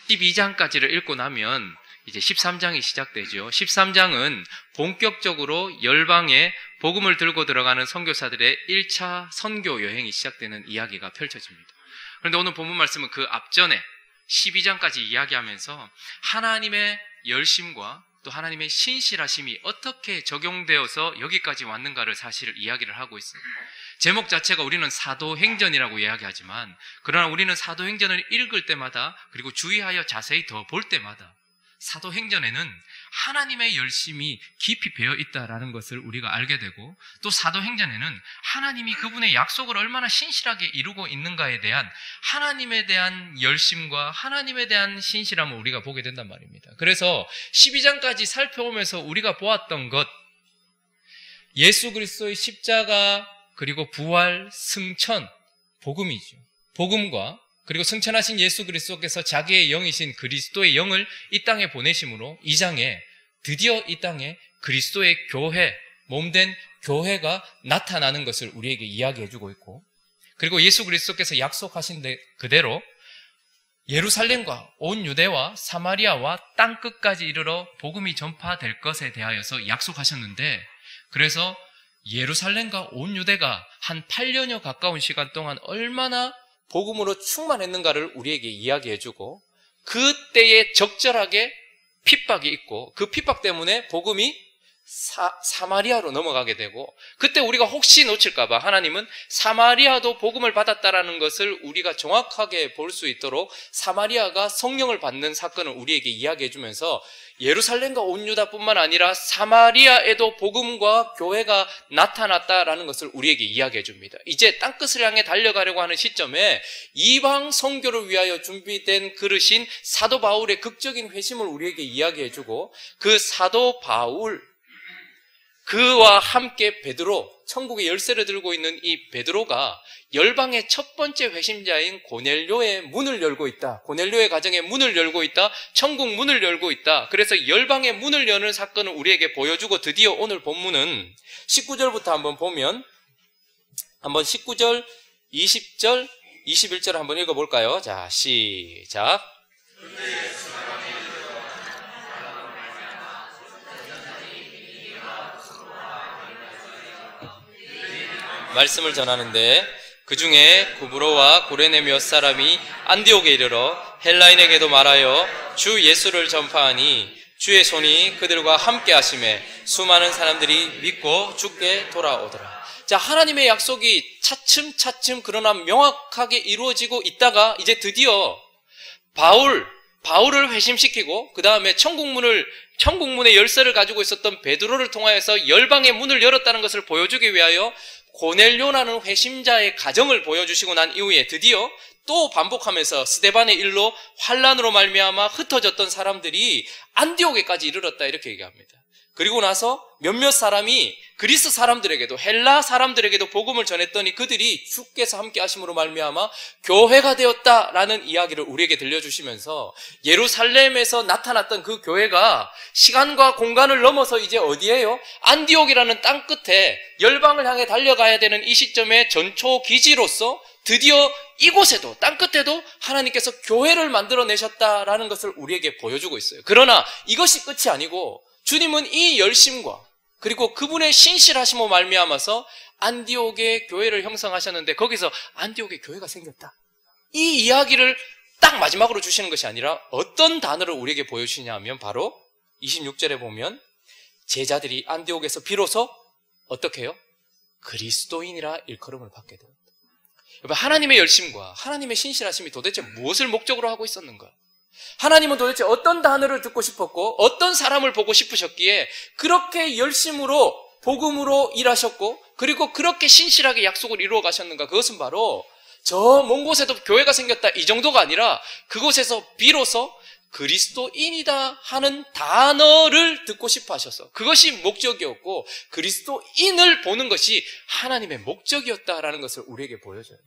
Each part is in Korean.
12장까지를 읽고 나면 이제 13장이 시작되죠. 13장은 본격적으로 열방에 복음을 들고 들어가는 선교사들의 1차 선교 여행이 시작되는 이야기가 펼쳐집니다. 그런데 오늘 본문 말씀은 그 앞전에 12장까지 이야기하면서 하나님의 열심과 또 하나님의 신실하심이 어떻게 적용되어서 여기까지 왔는가를 사실 이야기를 하고 있습니다. 제목 자체가 우리는 사도행전이라고 이야기하지만 그러나 우리는 사도행전을 읽을 때마다 그리고 주의하여 자세히 더 볼 때마다 사도행전에는 하나님의 열심이 깊이 배어 있다라는 것을 우리가 알게 되고 또 사도행전에는 하나님이 그분의 약속을 얼마나 신실하게 이루고 있는가에 대한 하나님에 대한 열심과 하나님에 대한 신실함을 우리가 보게 된단 말입니다. 그래서 12장까지 살펴보면서 우리가 보았던 것, 예수 그리스도의 십자가 그리고 부활, 승천, 복음이죠. 복음과 그리고 승천하신 예수 그리스도께서 자기의 영이신 그리스도의 영을 이 땅에 보내심으로 이 장에 드디어 이 땅에 그리스도의 교회, 몸된 교회가 나타나는 것을 우리에게 이야기해주고 있고 그리고 예수 그리스도께서 약속하신 그대로 예루살렘과 온 유대와 사마리아와 땅끝까지 이르러 복음이 전파될 것에 대하여서 약속하셨는데 그래서 예루살렘과 온 유대가 한 8년여 가까운 시간 동안 얼마나 복음으로 충만했는가를 우리에게 이야기해주고 그때에 적절하게 핍박이 있고 그 핍박 때문에 복음이 사마리아로 넘어가게 되고 그때 우리가 혹시 놓칠까봐 하나님은 사마리아도 복음을 받았다라는 것을 우리가 정확하게 볼 수 있도록 사마리아가 성령을 받는 사건을 우리에게 이야기해주면서 예루살렘과 온 유다뿐만 아니라 사마리아에도 복음과 교회가 나타났다라는 것을 우리에게 이야기해줍니다. 이제 땅끝을 향해 달려가려고 하는 시점에 이방 선교를 위하여 준비된 그릇인 사도 바울의 극적인 회심을 우리에게 이야기해주고 그 사도 바울 그와 함께 베드로, 천국의 열쇠를 들고 있는 이 베드로가 열방의 첫 번째 회심자인 고넬료의 문을 열고 있다. 고넬료의 가정의 문을 열고 있다. 천국 문을 열고 있다. 그래서 열방의 문을 여는 사건을 우리에게 보여주고 드디어 오늘 본문은 19절부터 한번 보면 한번 19절, 20절, 21절 한번 읽어볼까요? 자, 시작. 말씀을 전하는데 그 중에 구브로와 고레네 몇 사람이 안디옥에 이르러 헬라인에게도 말하여 주 예수를 전파하니 주의 손이 그들과 함께 하심에 수많은 사람들이 믿고 주께 돌아오더라. 자, 하나님의 약속이 차츰차츰 그러나 명확하게 이루어지고 있다가 이제 드디어 바울을 회심시키고 그 다음에 천국문의 열쇠를 가지고 있었던 베드로를 통하여서 열방의 문을 열었다는 것을 보여주기 위하여 고넬료라는 회심자의 가정을 보여주시고 난 이후에 드디어 또 반복하면서 스데반의 일로 환란으로 말미암아 흩어졌던 사람들이 안디옥에까지 이르렀다 이렇게 얘기합니다. 그리고 나서 몇몇 사람이 그리스 사람들에게도 헬라 사람들에게도 복음을 전했더니 그들이 주께서 함께 하심으로 말미암아 교회가 되었다라는 이야기를 우리에게 들려주시면서 예루살렘에서 나타났던 그 교회가 시간과 공간을 넘어서 이제 어디예요? 안디옥이라는 땅 끝에 열방을 향해 달려가야 되는 이 시점의 전초 기지로서 드디어 이곳에도 땅 끝에도 하나님께서 교회를 만들어내셨다라는 것을 우리에게 보여주고 있어요. 그러나 이것이 끝이 아니고 주님은 이 열심과 그리고 그분의 신실하심으로 말미암아서 안디옥의 교회를 형성하셨는데 거기서 안디옥의 교회가 생겼다. 이 이야기를 딱 마지막으로 주시는 것이 아니라 어떤 단어를 우리에게 보여주시냐 하면 바로 26절에 보면 제자들이 안디옥에서 비로소 어떻게 해요? 그리스도인이라 일컬음을 받게 됩니다. 여러분, 하나님의 열심과 하나님의 신실하심이 도대체 무엇을 목적으로 하고 있었는가? 하나님은 도대체 어떤 단어를 듣고 싶었고 어떤 사람을 보고 싶으셨기에 그렇게 열심으로 복음으로 일하셨고 그리고 그렇게 신실하게 약속을 이루어 가셨는가? 그것은 바로 저 먼 곳에도 교회가 생겼다 이 정도가 아니라 그곳에서 비로소 그리스도인이다 하는 단어를 듣고 싶어 하셔서 그것이 목적이었고 그리스도인을 보는 것이 하나님의 목적이었다라는 것을 우리에게 보여줘요.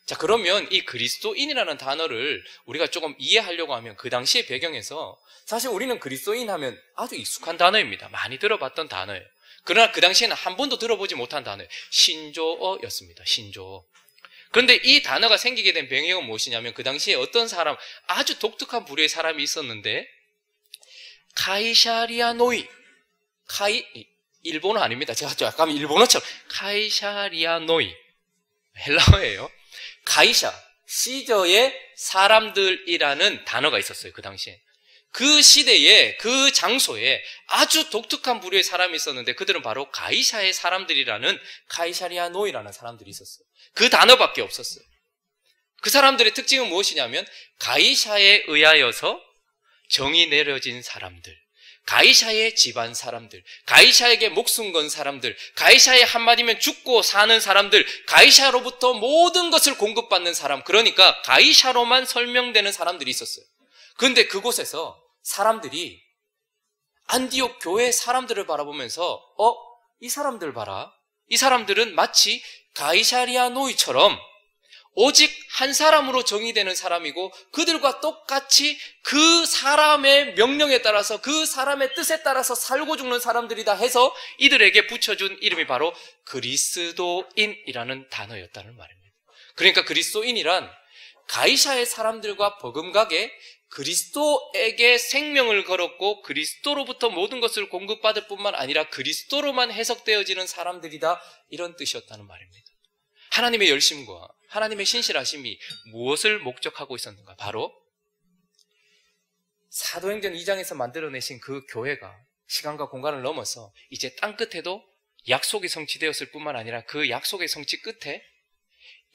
자, 그러면 이 그리스도인이라는 단어를 우리가 조금 이해하려고 하면 그 당시의 배경에서 사실 우리는 그리스도인 하면 아주 익숙한 단어입니다. 많이 들어봤던 단어예요. 그러나 그 당시에는 한 번도 들어보지 못한 단어예요. 신조어였습니다. 신조어. 그런데 이 단어가 생기게 된 배경은 무엇이냐면 그 당시에 어떤 사람, 아주 독특한 부류의 사람이 있었는데 카이샤리아 노이, 일본어 아닙니다. 제가 약간 일본어처럼 카이샤리아 노이, 헬라어예요. 가이샤, 시저의 사람들이라는 단어가 있었어요. 그 당시에. 그 시대에, 그 장소에 아주 독특한 부류의 사람이 있었는데 그들은 바로 가이샤의 사람들이라는 카이샤리아 노이라는 사람들이 있었어요. 그 단어밖에 없었어요. 그 사람들의 특징은 무엇이냐면 가이샤에 의하여서 정이 내려진 사람들, 가이샤의 집안 사람들, 가이샤에게 목숨 건 사람들, 가이샤의 한마디면 죽고 사는 사람들, 가이샤로부터 모든 것을 공급받는 사람, 그러니까 가이샤로만 설명되는 사람들이 있었어요. 그런데 그곳에서 사람들이 안디옥 교회 사람들을 바라보면서 이 사람들 봐라. 이 사람들은 마치 가이사리아 노이처럼 오직 한 사람으로 정의되는 사람이고 그들과 똑같이 그 사람의 명령에 따라서 그 사람의 뜻에 따라서 살고 죽는 사람들이다 해서 이들에게 붙여준 이름이 바로 그리스도인이라는 단어였다는 말입니다. 그러니까 그리스도인이란 가이사의 사람들과 버금가게 그리스도에게 생명을 걸었고 그리스도로부터 모든 것을 공급받을 뿐만 아니라 그리스도로만 해석되어지는 사람들이다, 이런 뜻이었다는 말입니다. 하나님의 열심과 하나님의 신실하심이 무엇을 목적하고 있었는가? 바로 사도행전 2장에서 만들어내신 그 교회가 시간과 공간을 넘어서 이제 땅끝에도 약속이 성취되었을 뿐만 아니라 그 약속의 성취 끝에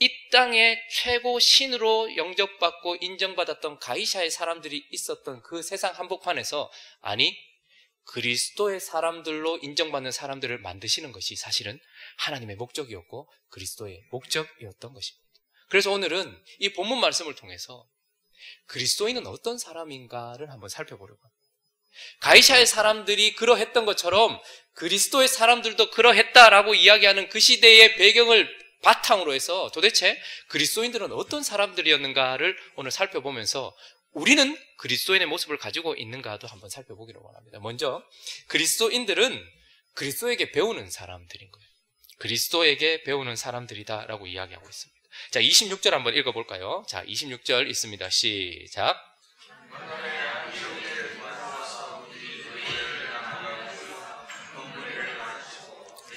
이 땅의 최고 신으로 영접받고 인정받았던 가이샤의 사람들이 있었던 그 세상 한복판에서, 아니 그리스도의 사람들로 인정받는 사람들을 만드시는 것이 사실은 하나님의 목적이었고 그리스도의 목적이었던 것입니다. 그래서 오늘은 이 본문 말씀을 통해서 그리스도인은 어떤 사람인가를 한번 살펴보려고 합니다. 가이샤의 사람들이 그러했던 것처럼 그리스도의 사람들도 그러했다라고 이야기하는 그 시대의 배경을 바탕으로 해서 도대체 그리스도인들은 어떤 사람들이었는가를 오늘 살펴보면서 우리는 그리스도인의 모습을 가지고 있는가도 한번 살펴보기로 원합니다. 먼저 그리스도인들은 그리스도에게 배우는 사람들인 거예요. 그리스도에게 배우는 사람들이다라고 이야기하고 있습니다. 자, 26절 한번 읽어볼까요? 자, 26절 있습니다. 시작.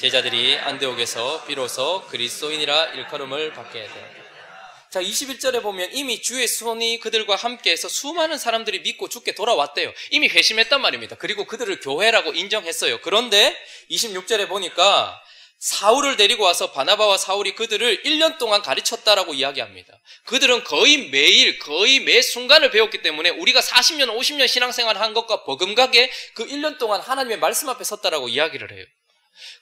제자들이 안디옥에서 비로소 그리스도인이라 일컬음을 받게 되었다. 자, 21절에 보면 이미 주의 손이 그들과 함께해서 수많은 사람들이 믿고 주께 돌아왔대요. 이미 회심했단 말입니다. 그리고 그들을 교회라고 인정했어요. 그런데 26절에 보니까 사울을 데리고 와서 바나바와 사울이 그들을 1년 동안 가르쳤다라고 이야기합니다. 그들은 거의 매일, 거의 매 순간을 배웠기 때문에 우리가 40년, 50년 신앙생활 한 것과 버금가게 그 1년 동안 하나님의 말씀 앞에 섰다라고 이야기를 해요.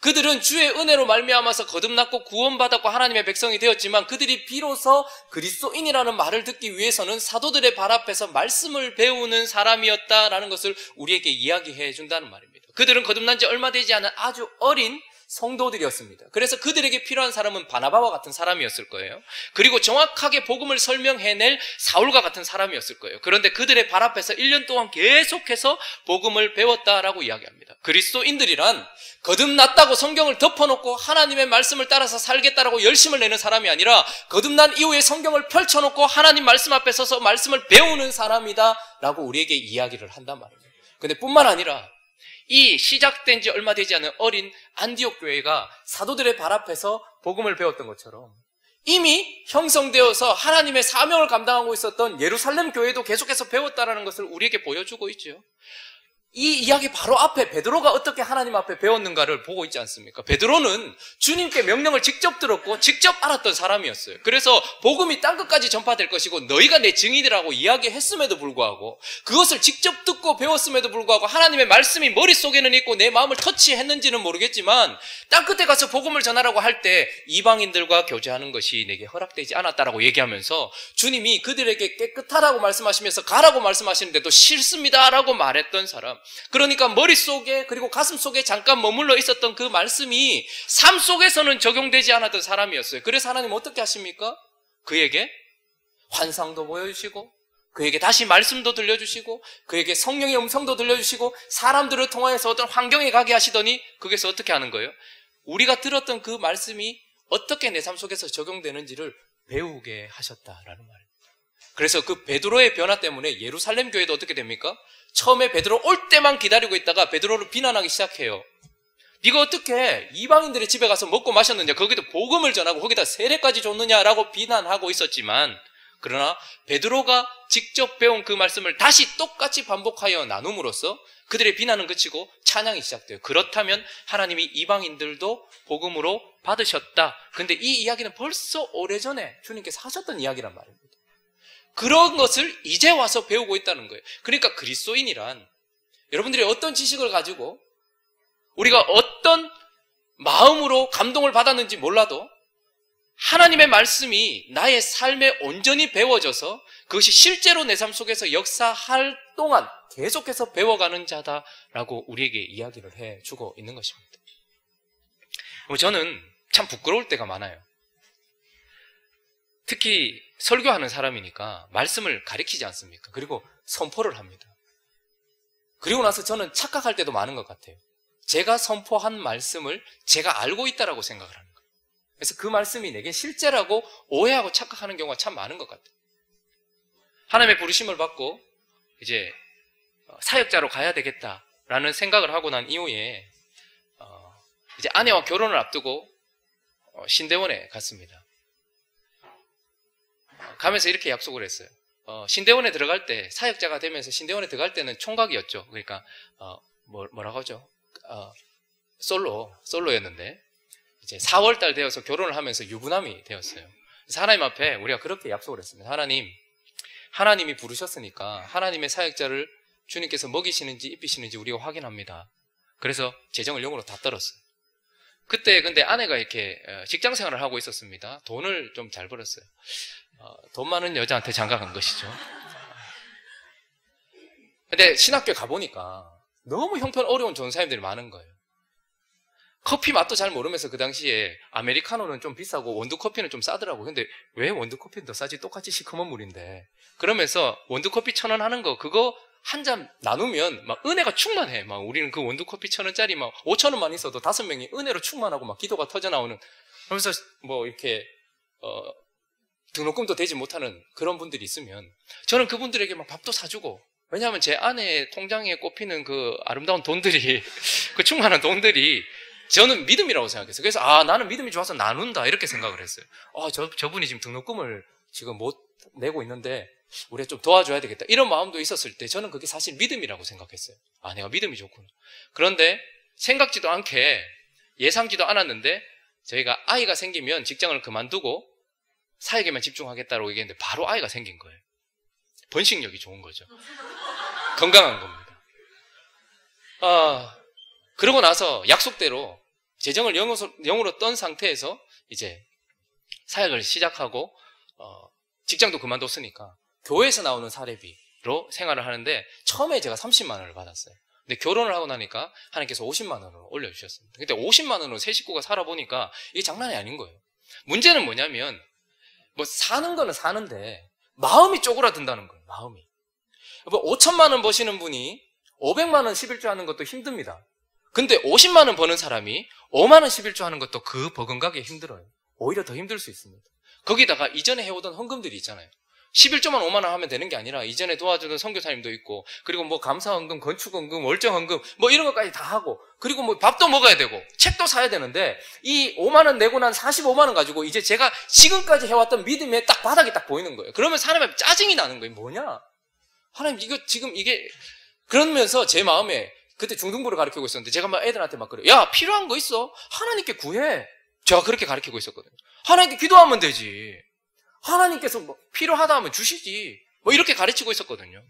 그들은 주의 은혜로 말미암아서 거듭났고 구원받았고 하나님의 백성이 되었지만 그들이 비로소 그리스도인이라는 말을 듣기 위해서는 사도들의 발 앞에서 말씀을 배우는 사람이었다라는 것을 우리에게 이야기해 준다는 말입니다. 그들은 거듭난 지 얼마 되지 않은 아주 어린 성도들이었습니다. 그래서 그들에게 필요한 사람은 바나바와 같은 사람이었을 거예요. 그리고 정확하게 복음을 설명해낼 사울과 같은 사람이었을 거예요. 그런데 그들의 발 앞에서 1년 동안 계속해서 복음을 배웠다라고 이야기합니다. 그리스도인들이란 거듭났다고 성경을 덮어놓고 하나님의 말씀을 따라서 살겠다라고 열심을 내는 사람이 아니라 거듭난 이후에 성경을 펼쳐놓고 하나님 말씀 앞에 서서 말씀을 배우는 사람이다라고 우리에게 이야기를 한단 말입니다. 근데 뿐만 아니라 이 시작된 지 얼마 되지 않은 어린 안디옥 교회가 사도들의 발 앞에서 복음을 배웠던 것처럼 이미 형성되어서 하나님의 사명을 감당하고 있었던 예루살렘 교회도 계속해서 배웠다라는 것을 우리에게 보여주고 있죠. 이 이야기 바로 앞에 베드로가 어떻게 하나님 앞에 배웠는가를 보고 있지 않습니까? 베드로는 주님께 명령을 직접 들었고 직접 알았던 사람이었어요. 그래서 복음이 땅끝까지 전파될 것이고 너희가 내 증인이라고 이야기했음에도 불구하고 그것을 직접 듣고 배웠음에도 불구하고 하나님의 말씀이 머릿속에는 있고 내 마음을 터치했는지는 모르겠지만 땅끝에 가서 복음을 전하라고 할 때 이방인들과 교제하는 것이 내게 허락되지 않았다라고 얘기하면서 주님이 그들에게 깨끗하라고 말씀하시면서 가라고 말씀하시는데도 싫습니다라고 말했던 사람. 그러니까 머릿속에 그리고 가슴속에 잠깐 머물러 있었던 그 말씀이 삶 속에서는 적용되지 않았던 사람이었어요. 그래서 하나님 어떻게 하십니까? 그에게 환상도 보여주시고 그에게 다시 말씀도 들려주시고 그에게 성령의 음성도 들려주시고 사람들을 통하여서 어떤 환경에 가게 하시더니 거기서 어떻게 하는 거예요? 우리가 들었던 그 말씀이 어떻게 내 삶 속에서 적용되는지를 배우게 하셨다라는 말입니다. 그래서 그 베드로의 변화 때문에 예루살렘 교회도 어떻게 됩니까? 처음에 베드로 올 때만 기다리고 있다가 베드로를 비난하기 시작해요. 네가 어떻게 이방인들의 집에 가서 먹고 마셨느냐, 거기도 복음을 전하고 거기다 세례까지 줬느냐라고 비난하고 있었지만, 그러나 베드로가 직접 배운 그 말씀을 다시 똑같이 반복하여 나눔으로써 그들의 비난은 그치고 찬양이 시작돼요. 그렇다면 하나님이 이방인들도 복음으로 받으셨다. 근데 이 이야기는 벌써 오래전에 주님께서 하셨던 이야기란 말입니다. 그런 것을 이제 와서 배우고 있다는 거예요. 그러니까 그리스도인이란 여러분들이 어떤 지식을 가지고 우리가 어떤 마음으로 감동을 받았는지 몰라도 하나님의 말씀이 나의 삶에 온전히 배워져서 그것이 실제로 내 삶 속에서 역사할 동안 계속해서 배워가는 자다라고 우리에게 이야기를 해주고 있는 것입니다. 저는 참 부끄러울 때가 많아요. 특히 설교하는 사람이니까 말씀을 가리키지 않습니까? 그리고 선포를 합니다. 그리고 나서 저는 착각할 때도 많은 것 같아요. 제가 선포한 말씀을 제가 알고 있다라고 생각을 하는 거예요. 그래서 그 말씀이 내게 실제라고 오해하고 착각하는 경우가 참 많은 것 같아요. 하나님의 부르심을 받고 이제 사역자로 가야 되겠다라는 생각을 하고 난 이후에 이제 아내와 결혼을 앞두고 신대원에 갔습니다. 가면서 이렇게 약속을 했어요. 신대원에 들어갈 때, 사역자가 되면서 신대원에 들어갈 때는 총각이었죠. 그러니까 뭐라고 하죠? 솔로였는데 이제 4월달 되어서 결혼을 하면서 유부남이 되었어요. 그래서 하나님 앞에 우리가 그렇게 약속을 했습니다. 하나님이 부르셨으니까 하나님의 사역자를 주님께서 먹이시는지 입히시는지 우리가 확인합니다. 그래서 재정을 0으로 다 떨었어요. 그때 근데 아내가 이렇게 직장 생활을 하고 있었습니다. 돈을 좀 잘 벌었어요. 돈 많은 여자한테 장가간 것이죠. 근데 신학교에 가보니까 너무 형편 어려운 전사님들이 많은 거예요. 커피 맛도 잘 모르면서 그 당시에 아메리카노는 좀 비싸고 원두커피는 좀 싸더라고요. 근데 왜 원두커피는 더 싸지? 똑같이 시커먼 물인데. 그러면서 원두커피 1,000원 하는 거 그거 한 잔 나누면 막 은혜가 충만해. 막 우리는 그 원두커피 1,000원짜리 막 5,000원만 있어도 5명이 은혜로 충만하고 막 기도가 터져나오는, 그러면서 뭐 이렇게 등록금도 되지 못하는 그런 분들이 있으면 저는 그분들에게 막 밥도 사주고, 왜냐하면 제 아내의 통장에 꼽히는 그 아름다운 돈들이 그 충만한 돈들이 저는 믿음이라고 생각했어요. 그래서 나는 믿음이 좋아서 나눈다 이렇게 생각을 했어요. 저분이 지금 등록금을 지금 못 내고 있는데 우리가 좀 도와줘야 되겠다 이런 마음도 있었을 때 저는 그게 사실 믿음이라고 생각했어요. 내가 믿음이 좋구나. 그런데 생각지도 않게, 예상지도 않았는데 저희가 아이가 생기면 직장을 그만두고 사역에만 집중하겠다고 얘기했는데 바로 아이가 생긴 거예요. 번식력이 좋은 거죠. 건강한 겁니다. 그러고 나서 약속대로 재정을 0으로 떤 상태에서 이제 사역을 시작하고 직장도 그만뒀으니까 교회에서 나오는 사례비로 생활을 하는데 처음에 제가 30만 원을 받았어요. 근데 결혼을 하고 나니까 하나님께서 50만 원으로 올려주셨습니다. 근데 50만 원으로 세 식구가 살아보니까 이게 장난이 아닌 거예요. 문제는 뭐냐면 뭐 사는 거는 사는데 마음이 쪼그라든다는 거예요. 마음이. 5천만 원 버시는 분이 500만 원 11조 하는 것도 힘듭니다. 근데 50만 원 버는 사람이 5만 원 11조 하는 것도 그 버금가기 힘들어요. 오히려 더 힘들 수 있습니다. 거기다가 이전에 해오던 헌금들이 있잖아요. 11조만 5만 원 하면 되는 게 아니라 이전에 도와주던 선교사님도 있고, 그리고 뭐 감사헌금, 건축헌금, 월정헌금 뭐 이런 것까지 다 하고, 그리고 뭐 밥도 먹어야 되고 책도 사야 되는데 이 5만 원 내고 난 45만 원 가지고 이제 제가 지금까지 해왔던 믿음의 딱 바닥이 딱 보이는 거예요. 그러면 사람의 짜증이 나는 거예요. 뭐냐? 하나님 이거 지금 이게, 그러면서 제 마음에 그때 중등부를 가르치고 있었는데 제가 막 애들한테 막 그래요. 야, 필요한 거 있어? 하나님께 구해. 제가 그렇게 가르치고 있었거든요. 하나님께 기도하면 되지. 하나님께서 뭐 필요하다 하면 주시지. 뭐 이렇게 가르치고 있었거든요.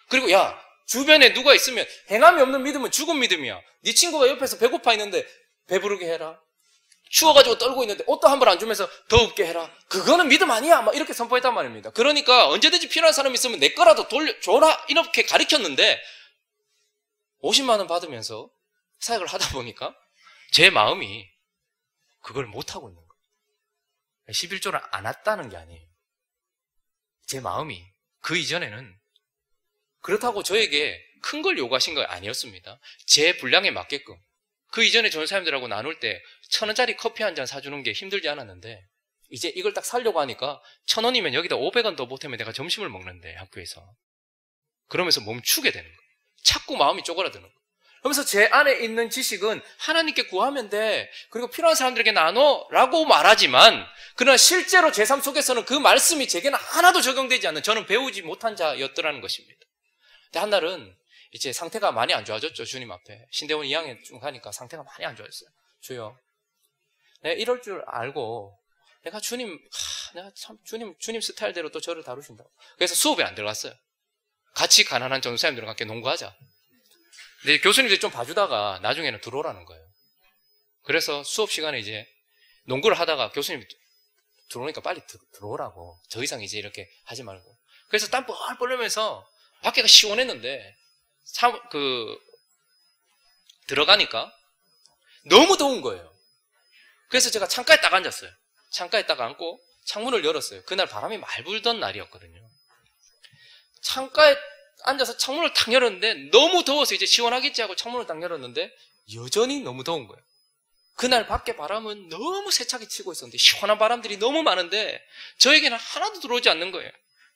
그리고 야, 주변에 누가 있으면 행함이 없는 믿음은 죽은 믿음이야. 네 친구가 옆에서 배고파 있는데 배부르게 해라. 추워가지고 떨고 있는데 옷도 한 벌 안 주면서 더웁게 해라. 그거는 믿음 아니야. 막 이렇게 선포했단 말입니다. 그러니까 언제든지 필요한 사람이 있으면 내 거라도 돌려줘라. 이렇게 가르쳤는데 50만 원 받으면서 사역을 하다 보니까 제 마음이 그걸 못하고 있는 거예요. 11조를 안 왔다는 게 아니에요. 제 마음이 그 이전에는 그렇다고 저에게 큰 걸 요구하신 거 아니었습니다. 제 분량에 맞게끔. 그 이전에 전사님들하고 나눌 때 1,000원짜리 커피 한 잔 사주는 게 힘들지 않았는데 이제 이걸 딱 사려고 하니까 1,000원이면 여기다 500원 더 보태면 내가 점심을 먹는데 학교에서. 그러면서 멈추게 되는 거예요. 자꾸 마음이 쪼그라드는 거예요. 그러면서 제 안에 있는 지식은 하나님께 구하면 돼. 그리고 필요한 사람들에게 나눠라고 말하지만 그러나 실제로 제 삶 속에서는 그 말씀이 제게는 하나도 적용되지 않는 저는 배우지 못한 자였더라는 것입니다. 근데 한날은 이제 상태가 많이 안 좋아졌죠. 주님 앞에. 신대원 2학년 쭉 가니까 상태가 많이 안 좋아졌어요. 주여, 내가 이럴 줄 알고 내가 내가 참 주님 스타일대로 또 저를 다루신다고. 그래서 수업에 안 들어갔어요. 같이 가난한 전도사님들과 함께 농구하자. 근데 교수님들이 좀 봐주다가 나중에는 들어오라는 거예요. 그래서 수업 시간에 이제 농구를 하다가 교수님이 들어오니까 빨리 들어오라고. 더 이상 이제 이렇게 하지 말고. 그래서 땀 뻘뻘 흘리면서 밖에가 시원했는데 들어가니까 너무 더운 거예요. 그래서 제가 창가에 딱 앉았어요. 창가에 딱 앉고 창문을 열었어요. 그날 바람이 말 불던 날이었거든요. 창가에 앉아서 창문을 딱 열었는데 너무 더워서 이제 시원하겠지 하고 창문을 딱 열었는데 여전히 너무 더운 거예요. 그날 밖에 바람은 너무 세차게 치고 있었는데 시원한 바람들이 너무 많은데 저에게는 하나도 들어오지 않는 거예요.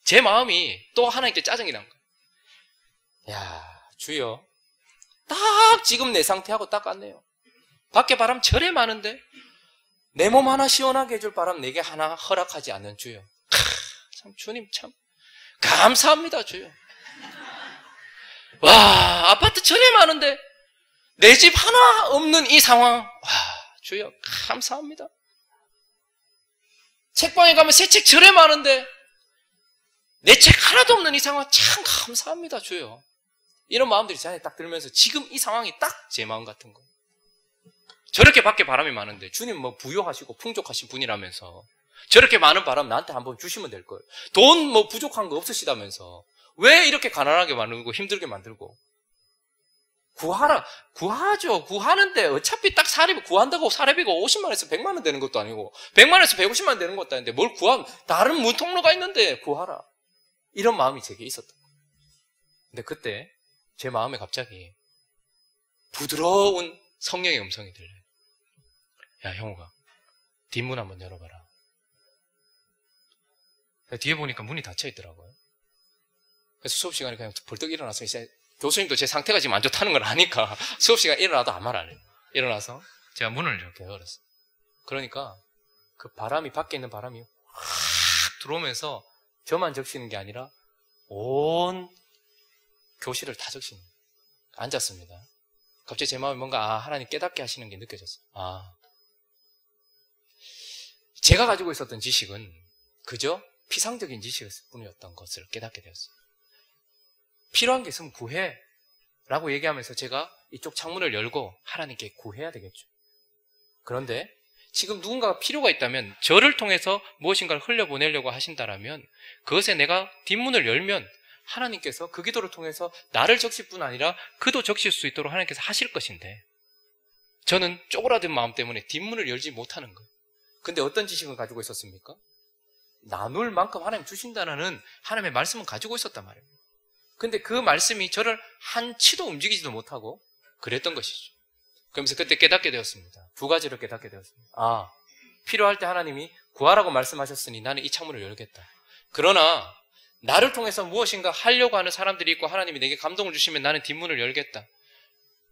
제 마음이 또 하나님께 짜증이 난 거예요. 야, 주여, 딱 지금 내 상태하고 딱 같네요. 밖에 바람 저래 많은데 내 몸 하나 시원하게 해줄 바람 내게 하나 허락하지 않는 주여. 참 주님 참 감사합니다 주여. 와, 아파트 저래 많은데 내 집 하나 없는 이 상황, 와 주여 감사합니다. 책방에 가면 새 책 저래 많은데 내 책 하나도 없는 이 상황 참 감사합니다 주여. 이런 마음들이 제 안에 딱 들면서 지금 이 상황이 딱 제 마음 같은 거예요. 저렇게 밖에 바람이 많은데 주님 뭐 부유하시고 풍족하신 분이라면서 저렇게 많은 바람 나한테 한번 주시면 될 거예요. 돈 뭐 부족한 거 없으시다면서 왜 이렇게 가난하게 만들고 힘들게 만들고. 구하라. 구하죠. 구하는데 어차피 딱 구한다고 사례비가 50만 원에서 100만 원 되는 것도 아니고 100만 원에서 150만 원 되는 것도 아닌데 뭘 구하면 다른 문통로가 있는데 구하라. 이런 마음이 제게 있었던 거예요. 근데 그때 제 마음에 갑자기 부드러운 성령의 음성이 들려요. 야, 형우가 뒷문 한번 열어봐라. 뒤에 보니까 문이 닫혀 있더라고요. 그래서 수업 시간에 그냥 벌떡 일어나서 이제 교수님도 제 상태가 지금 안 좋다는 걸 아니까 수업 시간에 일어나도 아무 말 안 해요. 일어나서 제가 문을 이렇게 열었어요. 그러니까 그 바람이, 밖에 있는 바람이 확 들어오면서 저만 적시는 게 아니라 온 교실을 다 적시는 거예요. 앉았습니다. 갑자기 제 마음에 뭔가 하나님 깨닫게 하시는 게 느껴졌어요. 제가 가지고 있었던 지식은 그저 피상적인 지식일 뿐이었던 것을 깨닫게 되었어요. 필요한 게 있으면 구해 라고 얘기하면서 제가 이쪽 창문을 열고 하나님께 구해야 되겠죠. 그런데 지금 누군가가 필요가 있다면 저를 통해서 무엇인가를 흘려보내려고 하신다라면 그것에 내가 뒷문을 열면 하나님께서 그 기도를 통해서 나를 적실 뿐 아니라 그도 적실 수 있도록 하나님께서 하실 것인데 저는 쪼그라든 마음 때문에 뒷문을 열지 못하는 거예요. 근데 어떤 지식을 가지고 있었습니까? 나눌 만큼 하나님 주신다는 하나님의 말씀은 가지고 있었단 말입니다. 근데 그 말씀이 저를 한치도 움직이지도 못하고 그랬던 것이죠. 그러면서 그때 깨닫게 되었습니다. 두 가지를 깨닫게 되었습니다. 필요할 때 하나님이 구하라고 말씀하셨으니 나는 이 창문을 열겠다. 그러나 나를 통해서 무엇인가 하려고 하는 사람들이 있고 하나님이 내게 감동을 주시면 나는 뒷문을 열겠다.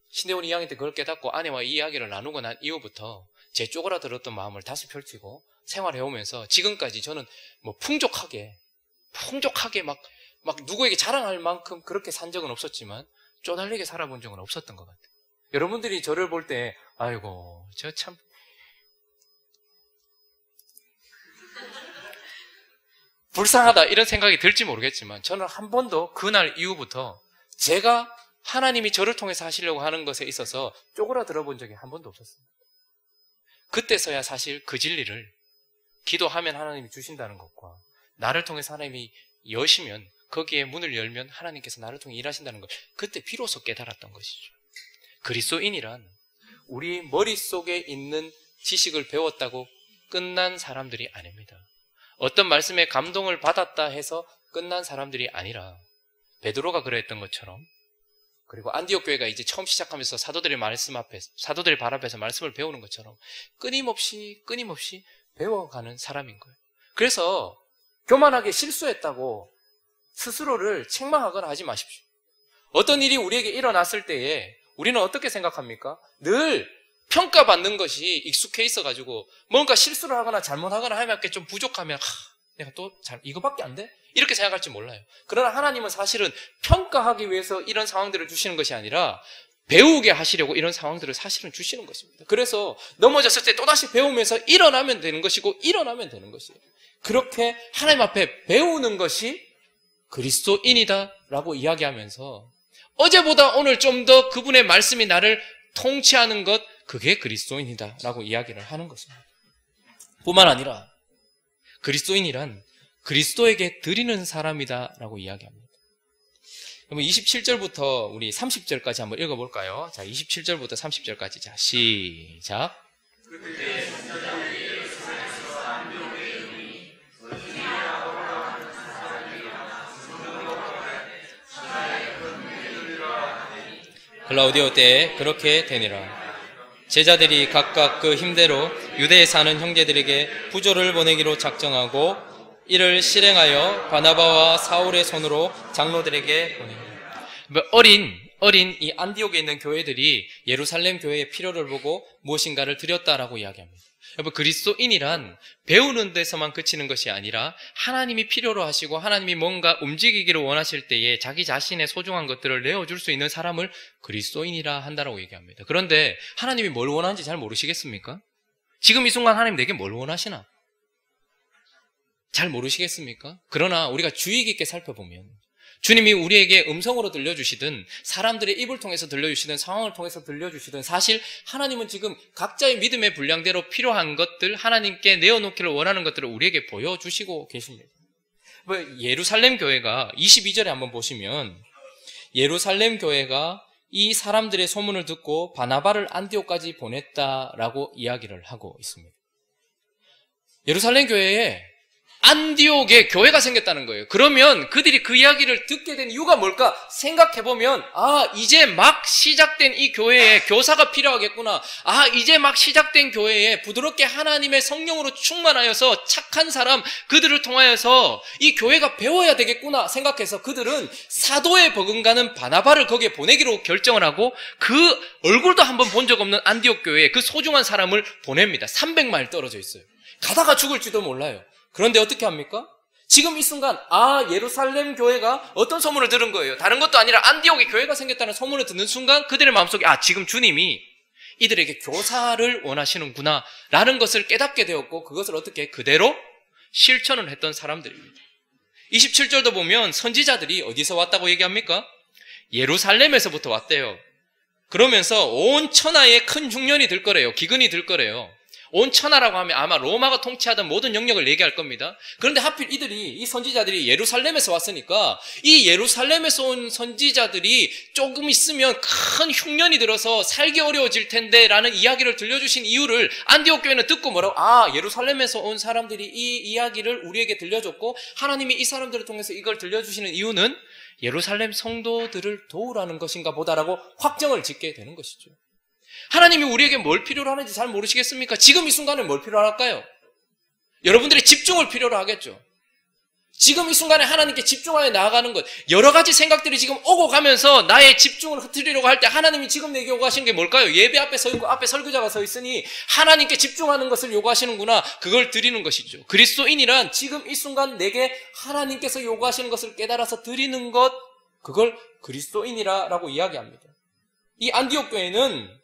신대원 2학년 때 그걸 깨닫고 아내와 이 이야기를 나누고 난 이후부터 제 쪼그라들었던 마음을 다시 펼치고 생활해오면서 지금까지 저는 뭐 풍족하게 막 누구에게 자랑할 만큼 그렇게 산 적은 없었지만 쪼달리게 살아본 적은 없었던 것 같아요. 여러분들이 저를 볼 때 아이고 저 참 불쌍하다 이런 생각이 들지 모르겠지만 저는 한 번도 그날 이후부터 제가 하나님이 저를 통해서 하시려고 하는 것에 있어서 쪼그라들어 본 적이 한 번도 없었습니다. 그때서야 사실 그 진리를 기도하면 하나님이 주신다는 것과 나를 통해서 하나님이 여시면 거기에 문을 열면 하나님께서 나를 통해 일하신다는 것, 그때 비로소 깨달았던 것이죠. 그리스도인이란 우리 머릿속에 있는 지식을 배웠다고 끝난 사람들이 아닙니다. 어떤 말씀에 감동을 받았다 해서 끝난 사람들이 아니라 베드로가 그랬던 것처럼, 그리고 안디옥 교회가 이제 처음 시작하면서 사도들의 발 앞에서 말씀을 배우는 것처럼 끊임없이 배워가는 사람인 거예요. 그래서 교만하게 실수했다고 스스로를 책망하거나 하지 마십시오. 어떤 일이 우리에게 일어났을 때에 우리는 어떻게 생각합니까? 늘 평가받는 것이 익숙해 있어가지고 뭔가 실수를 하거나 잘못하거나 하면 좀 부족하면 내가 또 이거밖에 안 돼? 이렇게 생각할지 몰라요. 그러나 하나님은 사실은 평가하기 위해서 이런 상황들을 주시는 것이 아니라 배우게 하시려고 이런 상황들을 사실은 주시는 것입니다. 그래서 넘어졌을 때 또다시 배우면서 일어나면 되는 것이고 일어나면 되는 것이에요. 그렇게 하나님 앞에 배우는 것이 그리스도인이다 라고 이야기하면서 어제보다 오늘 좀 더 그분의 말씀이 나를 통치하는 것, 그게 그리스도인이다 라고 이야기를 하는 것입니다. 뿐만 아니라 그리스도인이란 그리스도에게 드리는 사람이다 라고 이야기합니다. 그러면 27절부터 우리 30절까지 한번 읽어볼까요? 자, 27절부터 30절까지. 자, 시작. 글라우디오 때에 그렇게 되니라. 제자들이 각각 그 힘대로 유대에 사는 형제들에게 부조를 보내기로 작정하고 이를 실행하여 바나바와 사울의 손으로 장로들에게 보내니라. 어린 이 안디옥에 있는 교회들이 예루살렘 교회의 필요를 보고 무엇인가를 드렸다라고 이야기합니다. 여러분, 그리스도인이란 배우는 데서만 그치는 것이 아니라 하나님이 필요로 하시고 하나님이 뭔가 움직이기를 원하실 때에 자기 자신의 소중한 것들을 내어줄 수 있는 사람을 그리스도인이라 한다라고 얘기합니다. 그런데 하나님이 뭘 원하는지 잘 모르시겠습니까? 지금 이 순간 하나님 내게 뭘 원하시나? 잘 모르시겠습니까? 그러나 우리가 주의 깊게 살펴보면 주님이 우리에게 음성으로 들려주시든 사람들의 입을 통해서 들려주시든 상황을 통해서 들려주시든 사실 하나님은 지금 각자의 믿음의 분량대로 필요한 것들, 하나님께 내어놓기를 원하는 것들을 우리에게 보여주시고 계십니다. 예루살렘 교회가 22절에 한번 보시면 예루살렘 교회가 이 사람들의 소문을 듣고 바나바를 안디옥까지 보냈다라고 이야기를 하고 있습니다. 예루살렘 교회에 안디옥에 교회가 생겼다는 거예요. 그러면 그들이 그 이야기를 듣게 된 이유가 뭘까 생각해보면 이제 막 시작된 이 교회에 교사가 필요하겠구나. 이제 막 시작된 교회에 부드럽게 하나님의 성령으로 충만하여서 착한 사람, 그들을 통하여서 이 교회가 배워야 되겠구나 생각해서 그들은 사도에 버금가는 바나바를 거기에 보내기로 결정을 하고 그 얼굴도 한번 본 적 없는 안디옥 교회에 그 소중한 사람을 보냅니다. 300마일 떨어져 있어요. 가다가 죽을지도 몰라요. 그런데 어떻게 합니까? 지금 이 순간 예루살렘 교회가 어떤 소문을 들은 거예요. 다른 것도 아니라 안디옥에 교회가 생겼다는 소문을 듣는 순간 그들의 마음속에 지금 주님이 이들에게 교사를 원하시는구나 라는 것을 깨닫게 되었고 그것을 어떻게 그대로 실천을 했던 사람들입니다. 27절도 보면 선지자들이 어디서 왔다고 얘기합니까? 예루살렘에서부터 왔대요. 그러면서 온 천하에 큰 흉년이 들 거래요. 기근이 들 거래요. 온 천하라고 하면 아마 로마가 통치하던 모든 영역을 얘기할 겁니다. 그런데 하필 이 선지자들이 예루살렘에서 왔으니까 이 예루살렘에서 온 선지자들이 조금 있으면 큰 흉년이 들어서 살기 어려워질 텐데 라는 이야기를 들려주신 이유를 안디옥 교회는 듣고 뭐라고? 예루살렘에서 온 사람들이 이 이야기를 우리에게 들려줬고 하나님이 이 사람들을 통해서 이걸 들려주시는 이유는 예루살렘 성도들을 도우라는 것인가 보다라고 확정을 짓게 되는 것이죠. 하나님이 우리에게 뭘 필요로 하는지 잘 모르시겠습니까? 지금 이 순간에 뭘 필요로 할까요? 여러분들의 집중을 필요로 하겠죠. 지금 이 순간에 하나님께 집중하여 나아가는 것, 여러 가지 생각들이 지금 오고 가면서 나의 집중을 흐트리려고 할 때 하나님이 지금 내게 요구하시는 게 뭘까요? 예배 앞에 서 있고 앞에 설교자가 서 있으니 하나님께 집중하는 것을 요구하시는구나. 그걸 드리는 것이죠. 그리스도인이란 지금 이 순간 내게 하나님께서 요구하시는 것을 깨달아서 드리는 것, 그걸 그리스도인이라고 이야기합니다. 이 안디옥 교회는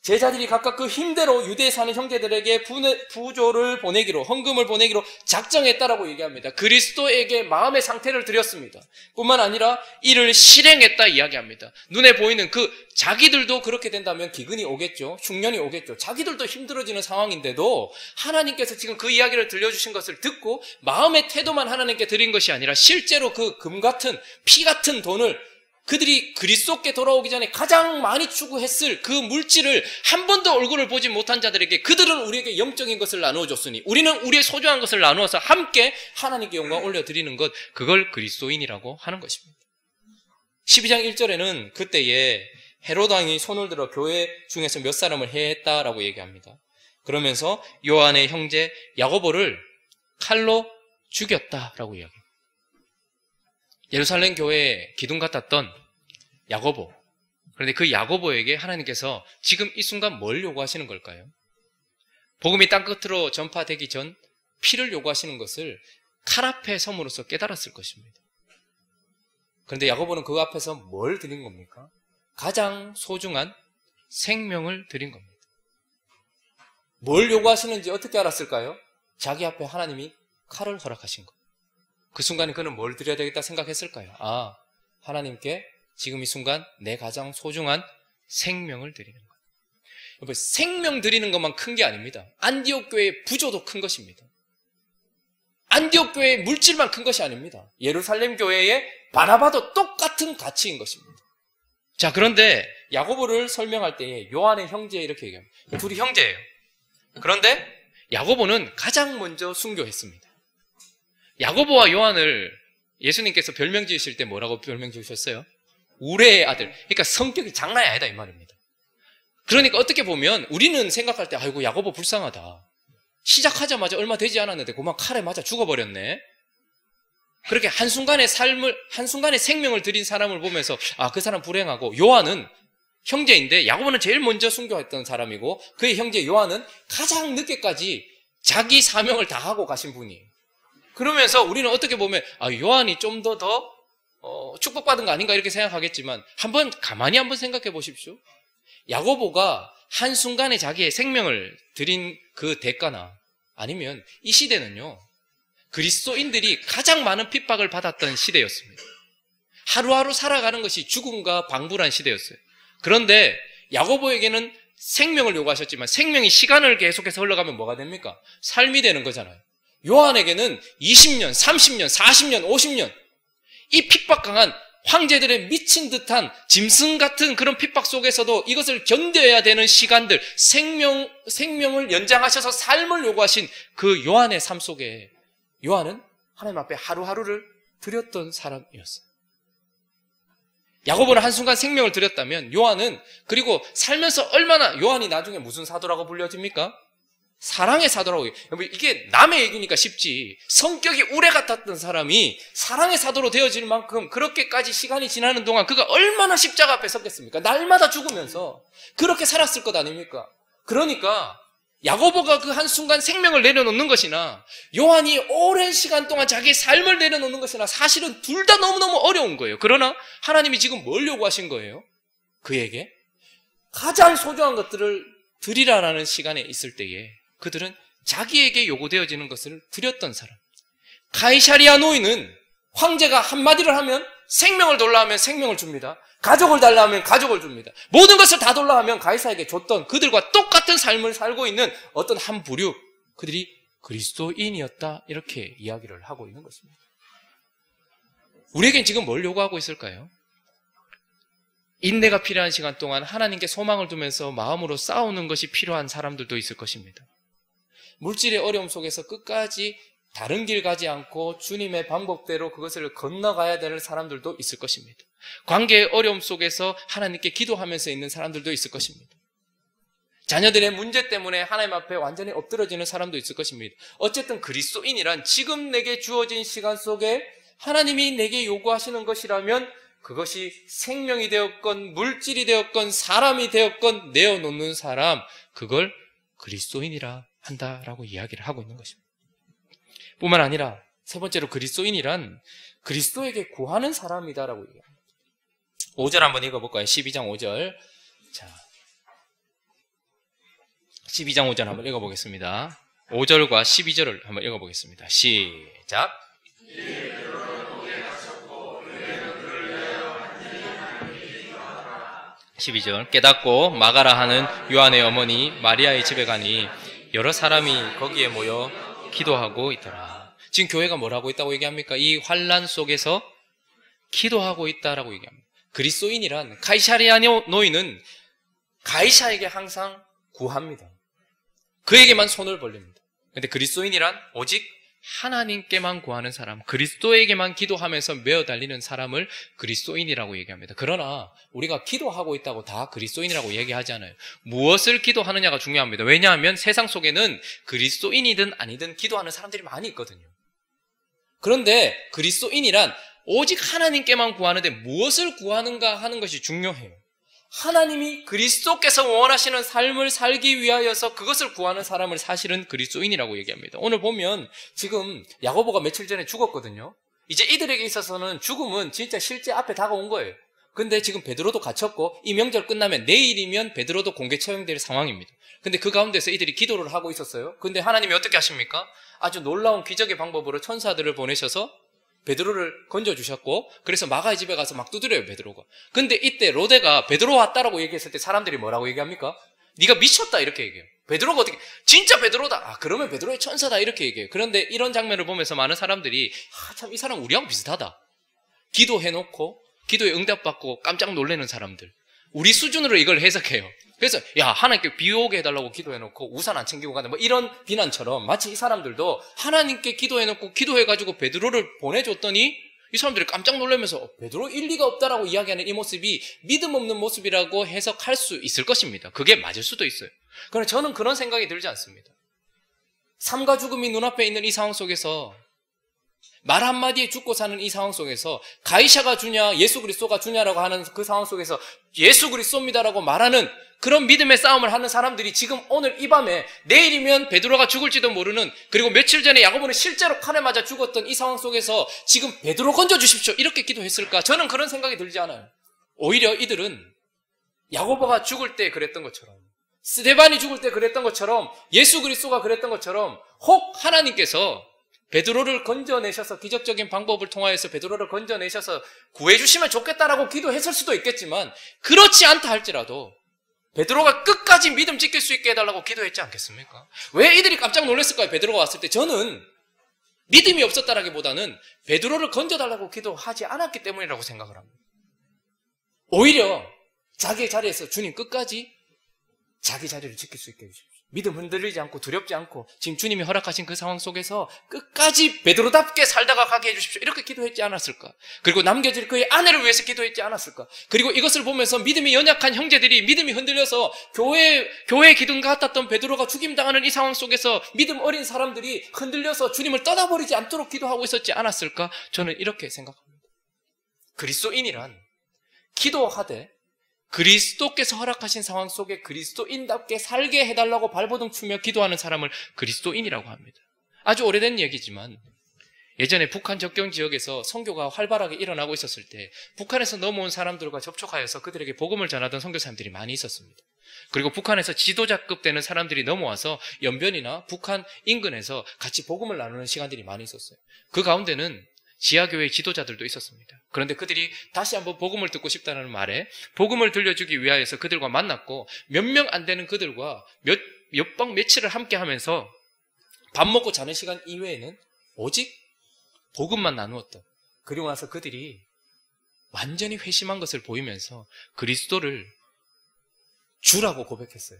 제자들이 각각 그 힘대로 유대에 사는 형제들에게 부조를 보내기로, 헌금을 보내기로 작정했다라고 얘기합니다. 그리스도에게 마음의 상태를 드렸습니다. 뿐만 아니라 이를 실행했다 이야기합니다. 눈에 보이는 자기들도 그렇게 된다면 기근이 오겠죠. 흉년이 오겠죠. 자기들도 힘들어지는 상황인데도 하나님께서 지금 그 이야기를 들려주신 것을 듣고 마음의 태도만 하나님께 드린 것이 아니라 실제로 그 금 같은 피 같은 돈을 그들이 그리스도께 돌아오기 전에 가장 많이 추구했을 그 물질을 한 번도 얼굴을 보지 못한 자들에게 그들은 우리에게 영적인 것을 나누어 줬으니 우리는 우리의 소중한 것을 나누어서 함께 하나님께 영광 올려드리는 것, 그걸 그리스도인이라고 하는 것입니다. 12장 1절에는 그때에 헤롯 왕이 손을 들어 교회 중에서 몇 사람을 해했다라고 얘기합니다. 그러면서 요한의 형제 야고보를 칼로 죽였다라고 이야기합니다. 예루살렘 교회에 기둥 같았던 야고보. 그런데 그 야고보에게 하나님께서 지금 이 순간 뭘 요구하시는 걸까요? 복음이 땅끝으로 전파되기 전 피를 요구하시는 것을 칼 앞에 섬으로써 깨달았을 것입니다. 그런데 야고보는 그 앞에서 뭘 드린 겁니까? 가장 소중한 생명을 드린 겁니다. 뭘 요구하시는지 어떻게 알았을까요? 자기 앞에 하나님이 칼을 허락하신 것. 그 순간에 그는 뭘 드려야 되겠다 생각했을까요? 아, 하나님께 지금 이 순간 내 가장 소중한 생명을 드리는 것. 여러분, 생명 드리는 것만 큰 게 아닙니다. 안디옥 교회의 부조도 큰 것입니다. 안디옥 교회의 물질만 큰 것이 아닙니다. 예루살렘 교회의 바나바도 똑같은 가치인 것입니다. 자, 그런데 야고보를 설명할 때에 요한의 형제 이렇게 얘기합니다. 둘이 형제예요. 그런데 야고보는 가장 먼저 순교했습니다. 야고보와 요한을 예수님께서 별명 지으실 때 뭐라고 별명 지으셨어요? 우레의 아들. 그러니까 성격이 장난이 아니다 이 말입니다. 그러니까 어떻게 보면 우리는 생각할 때 아이고 야고보 불쌍하다. 시작하자마자 얼마 되지 않았는데 그만 칼에 맞아 죽어버렸네. 그렇게 한순간의 생명을 드린 사람을 보면서 아, 그 사람 불행하고, 요한은 형제인데 야고보는 제일 먼저 순교했던 사람이고 그의 형제 요한은 가장 늦게까지 자기 사명을 다하고 가신 분이에요. 그러면서 우리는 어떻게 보면 아, 요한이 좀 더 축복받은 거 아닌가 이렇게 생각하겠지만 가만히 한번 생각해 보십시오. 야고보가 한순간에 자기의 생명을 드린 그 대가나 아니면 이 시대는요, 그리스도인들이 가장 많은 핍박을 받았던 시대였습니다. 하루하루 살아가는 것이 죽음과 방불한 시대였어요. 그런데 야고보에게는 생명을 요구하셨지만 생명이 시간을 계속해서 흘러가면 뭐가 됩니까? 삶이 되는 거잖아요. 요한에게는 20년, 30년, 40년, 50년 이 핍박 강한 황제들의 미친 듯한 짐승 같은 그런 핍박 속에서도 이것을 견뎌야 되는 시간들, 생명을 연장하셔서 삶을 요구하신 그 요한의 삶 속에 요한은 하나님 앞에 하루하루를 드렸던 사람이었어요. 야고보는 한순간 생명을 드렸다면 요한은, 그리고 살면서 얼마나, 요한이 나중에 무슨 사도라고 불려집니까? 사랑의 사도라고. 이게 남의 얘기니까 쉽지, 성격이 우레 같았던 사람이 사랑의 사도로 되어질 만큼 그렇게까지 시간이 지나는 동안 그가 얼마나 십자가 앞에 섰겠습니까? 날마다 죽으면서 그렇게 살았을 것 아닙니까? 그러니까 야고보가 그 한순간 생명을 내려놓는 것이나 요한이 오랜 시간 동안 자기의 삶을 내려놓는 것이나 사실은 둘 다 너무너무 어려운 거예요. 그러나 하나님이 지금 뭘 요구하신 거예요? 그에게 가장 소중한 것들을 드리라라는 시간에 있을 때에 그들은 자기에게 요구되어지는 것을 드렸던 사람. 가이사리아 노인은 황제가 한마디를 하면 생명을 달라 하면 생명을 줍니다. 가족을 달라 하면 가족을 줍니다. 모든 것을 다 달라 하면 가이사에게 줬던 그들과 똑같은 삶을 살고 있는 어떤 한 부류, 그들이 그리스도인이었다, 이렇게 이야기를 하고 있는 것입니다. 우리에겐 지금 뭘 요구하고 있을까요? 인내가 필요한 시간 동안 하나님께 소망을 두면서 마음으로 싸우는 것이 필요한 사람들도 있을 것입니다. 물질의 어려움 속에서 끝까지 다른 길 가지 않고 주님의 방법대로 그것을 건너가야 되는 사람들도 있을 것입니다. 관계의 어려움 속에서 하나님께 기도하면서 있는 사람들도 있을 것입니다. 자녀들의 문제 때문에 하나님 앞에 완전히 엎드러지는 사람도 있을 것입니다. 어쨌든 그리스도인이란 지금 내게 주어진 시간 속에 하나님이 내게 요구하시는 것이라면 그것이 생명이 되었건 물질이 되었건 사람이 되었건 내어놓는 사람, 그걸 그리스도인이라 한다라고 이야기를 하고 있는 것입니다. 뿐만 아니라 세 번째로 그리스도인이란 그리스도에게 구하는 사람이다라고 얘기합니다. 5절 한번 읽어볼까요? 12장 5절. 자, 12장 5절 한번 읽어보겠습니다. 5절과 12절을 한번 읽어보겠습니다. 시작. 12절. 깨닫고 마가라 하는 요한의 어머니 마리아의 집에 가니 여러 사람이 거기에 모여 기도하고 있더라. 지금 교회가 뭘 하고 있다고 얘기합니까? 이 환난 속에서 기도하고 있다라고 얘기합니다. 그리스도인이란, 가이사리아 노인은 가이사에게 항상 구합니다. 그에게만 손을 벌립니다. 그런데 그리스도인이란 오직 하나님께만 구하는 사람, 그리스도에게만 기도하면서 매어 달리는 사람을 그리스도인이라고 얘기합니다. 그러나 우리가 기도하고 있다고 다 그리스도인이라고 얘기하지 않아요. 무엇을 기도하느냐가 중요합니다. 왜냐하면 세상 속에는 그리스도인이든 아니든 기도하는 사람들이 많이 있거든요. 그런데 그리스도인이란 오직 하나님께만 구하는데 무엇을 구하는가 하는 것이 중요해요. 하나님이 그리스도께서 원하시는 삶을 살기 위하여서 그것을 구하는 사람을 사실은 그리스도인이라고 얘기합니다. 오늘 보면 지금 야고보가 며칠 전에 죽었거든요. 이제 이들에게 있어서는 죽음은 진짜 실제 앞에 다가온 거예요. 근데 지금 베드로도 갇혔고 이 명절 끝나면 내일이면 베드로도 공개 처형될 상황입니다. 근데 그 가운데서 이들이 기도를 하고 있었어요. 근데 하나님이 어떻게 하십니까? 아주 놀라운 기적의 방법으로 천사들을 보내셔서 베드로를 건져주셨고, 그래서 마가의 집에 가서 막 두드려요, 베드로가. 근데 이때 로데가 베드로 왔다라고 얘기했을 때 사람들이 뭐라고 얘기합니까? 네가 미쳤다 이렇게 얘기해요. 베드로가 어떻게, 진짜 베드로다. 아, 그러면 베드로의 천사다 이렇게 얘기해요. 그런데 이런 장면을 보면서 많은 사람들이 참 이 사람 우리하고 비슷하다. 기도해놓고 기도에 응답받고 깜짝 놀라는 사람들. 우리 수준으로 이걸 해석해요. 그래서 야, 하나님께 비 오게 해달라고 기도해놓고 우산 안 챙기고 가네, 뭐 이런 비난처럼 마치 이 사람들도 하나님께 기도해놓고 기도해가지고 베드로를 보내줬더니 이 사람들이 깜짝 놀라면서 베드로 일리가 없다라고 이야기하는 이 모습이 믿음 없는 모습이라고 해석할 수 있을 것입니다. 그게 맞을 수도 있어요. 그러나 저는 그런 생각이 들지 않습니다. 삶과 죽음이 눈앞에 있는 이 상황 속에서, 말 한마디에 죽고 사는 이 상황 속에서 가이샤가 주냐 예수 그리스도가 주냐라고 하는 그 상황 속에서 예수 그리스도입니다라고 말하는 그런 믿음의 싸움을 하는 사람들이 지금 오늘 이 밤에 내일이면 베드로가 죽을지도 모르는, 그리고 며칠 전에 야고보는 실제로 칼에 맞아 죽었던 이 상황 속에서 지금 베드로 건져주십시오 이렇게 기도했을까? 저는 그런 생각이 들지 않아요. 오히려 이들은 야고보가 죽을 때 그랬던 것처럼, 스데반이 죽을 때 그랬던 것처럼, 예수 그리스도가 그랬던 것처럼 혹 하나님께서 베드로를 건져내셔서 기적적인 방법을 통하여서 베드로를 건져내셔서 구해주시면 좋겠다라고 기도했을 수도 있겠지만, 그렇지 않다 할지라도 베드로가 끝까지 믿음 지킬 수 있게 해달라고 기도했지 않겠습니까? 왜 이들이 깜짝 놀랐을까요? 베드로가 왔을 때. 저는 믿음이 없었다라기보다는 베드로를 건져달라고 기도하지 않았기 때문이라고 생각을 합니다. 오히려 자기의 자리에서 주님 끝까지 자기 자리를 지킬 수 있게 해주십시오. 믿음 흔들리지 않고 두렵지 않고 지금 주님이 허락하신 그 상황 속에서 끝까지 베드로답게 살다가 가게 해주십시오 이렇게 기도했지 않았을까? 그리고 남겨질 그의 아내를 위해서 기도했지 않았을까? 그리고 이것을 보면서 믿음이 연약한 형제들이 믿음이 흔들려서 교회 기둥 같았던 베드로가 죽임당하는 이 상황 속에서 믿음 어린 사람들이 흔들려서 주님을 떠나버리지 않도록 기도하고 있었지 않았을까? 저는 이렇게 생각합니다. 그리스도인이란 기도하되 그리스도께서 허락하신 상황 속에 그리스도인답게 살게 해달라고 발버둥 치며 기도하는 사람을 그리스도인이라고 합니다. 아주 오래된 얘기지만 예전에 북한 접경 지역에서 선교가 활발하게 일어나고 있었을 때 북한에서 넘어온 사람들과 접촉하여서 그들에게 복음을 전하던 선교사님들이 많이 있었습니다. 그리고 북한에서 지도자급 되는 사람들이 넘어와서 연변이나 북한 인근에서 같이 복음을 나누는 시간들이 많이 있었어요. 그 가운데는 지하교회 지도자들도 있었습니다. 그런데 그들이 다시 한번 복음을 듣고 싶다는 말에 복음을 들려주기 위하여서 그들과 만났고, 몇 명 안 되는 그들과 몇 박 며칠을 함께 하면서 밥 먹고 자는 시간 이외에는 오직 복음만 나누었던, 그리고 나서 그들이 완전히 회심한 것을 보이면서 그리스도를 주라고 고백했어요.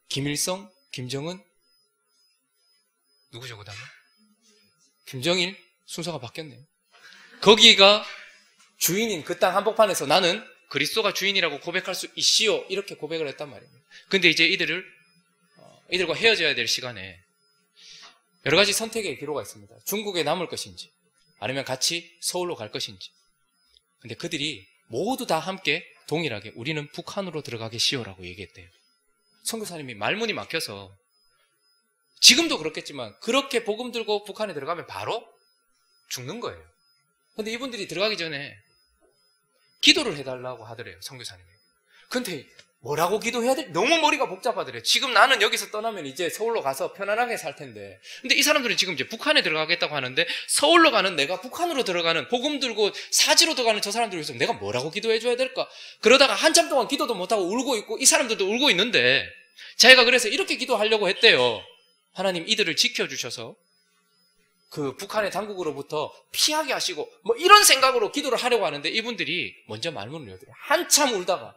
김일성, 김정은, 누구죠 그 다음에? 김정일, 순서가 바뀌었네요. 거기가 주인인 그 땅 한복판에서 나는 그리스도가 주인이라고 고백할 수 있시오 이렇게 고백을 했단 말입니다. 근데 이제 이들과 헤어져야 될 시간에 여러 가지 선택의 기로가 있습니다. 중국에 남을 것인지 아니면 같이 서울로 갈 것인지. 근데 그들이 모두 다 함께 동일하게 우리는 북한으로 들어가겠시오라고 얘기했대요. 선교사님이 말문이 막혀서, 지금도 그렇겠지만 그렇게 복음 들고 북한에 들어가면 바로 죽는 거예요. 근데 이분들이 들어가기 전에 기도를 해달라고 하더래요, 선교사님이. 근데 뭐라고 기도해야 돼? 너무 머리가 복잡하더래요. 지금 나는 여기서 떠나면 이제 서울로 가서 편안하게 살 텐데. 근데 이 사람들은 지금 이제 북한에 들어가겠다고 하는데, 서울로 가는 내가 북한으로 들어가는, 복음 들고 사지로 들어가는 저 사람들을 위해서 내가 뭐라고 기도해줘야 될까? 그러다가 한참 동안 기도도 못하고 울고 있고, 이 사람들도 울고 있는데, 자기가 그래서 이렇게 기도하려고 했대요. 하나님 이들을 지켜주셔서 그 북한의 당국으로부터 피하게 하시고, 뭐 이런 생각으로 기도를 하려고 하는데, 이분들이 먼저 말문을 열더래요. 한참 울다가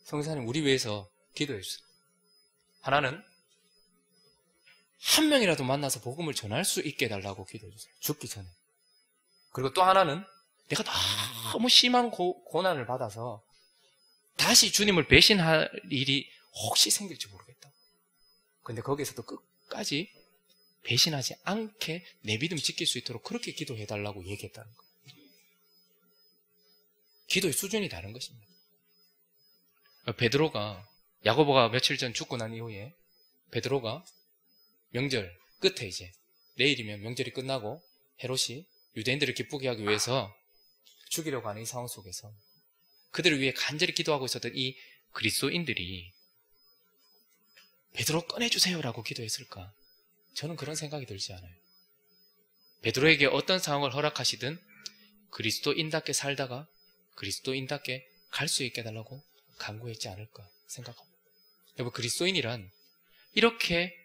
선교사님 우리 위해서 기도해 주세요. 하나는 한 명이라도 만나서 복음을 전할 수 있게 해달라고 기도해 주세요. 죽기 전에. 그리고 또 하나는 내가 너무 심한 고난을 받아서 다시 주님을 배신할 일이 혹시 생길지 모르겠다. 근데 거기에서도 끝까지 배신하지 않게 내 믿음 지킬 수 있도록 그렇게 기도해달라고 얘기했다는 거예요. 기도의 수준이 다른 것입니다. 베드로가 야고보가 며칠 전 죽고 난 이후에 베드로가 명절 끝에 이제 내일이면 명절이 끝나고 헤롯이 유대인들을 기쁘게 하기 위해서 죽이려고 하는 이 상황 속에서 그들을 위해 간절히 기도하고 있었던 이 그리스도인들이 베드로 꺼내주세요라고 기도했을까? 저는 그런 생각이 들지 않아요. 베드로에게 어떤 상황을 허락하시든 그리스도인답게 살다가 그리스도인답게 갈 수 있게 해달라고 간구했지 않을까 생각합니다. 여러분, 그리스도인이란 이렇게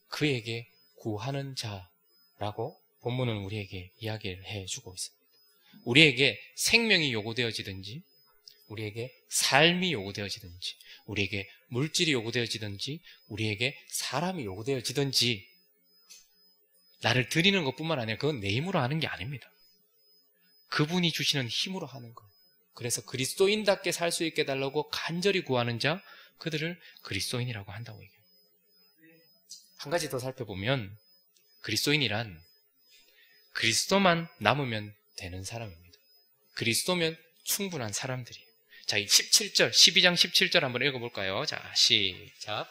그에게 구하는 자라고 본문은 우리에게 이야기를 해주고 있습니다. 우리에게 생명이 요구되어지든지 우리에게 삶이 요구되어지든지 우리에게 물질이 요구되어지든지 우리에게 사람이 요구되어지든지 나를 드리는 것뿐만 아니라 그건 내 힘으로 하는 게 아닙니다. 그분이 주시는 힘으로 하는 것. 그래서 그리스도인답게 살 수 있게 해달라고 간절히 구하는 자, 그들을 그리스도인이라고 한다고 얘기해요. 한 가지 더 살펴보면 그리스도인이란 그리스도만 남으면 되는 사람입니다. 그리스도면 충분한 사람들이에요. 자, 이 17절, 12장 17절 한번 읽어볼까요? 자, 시작.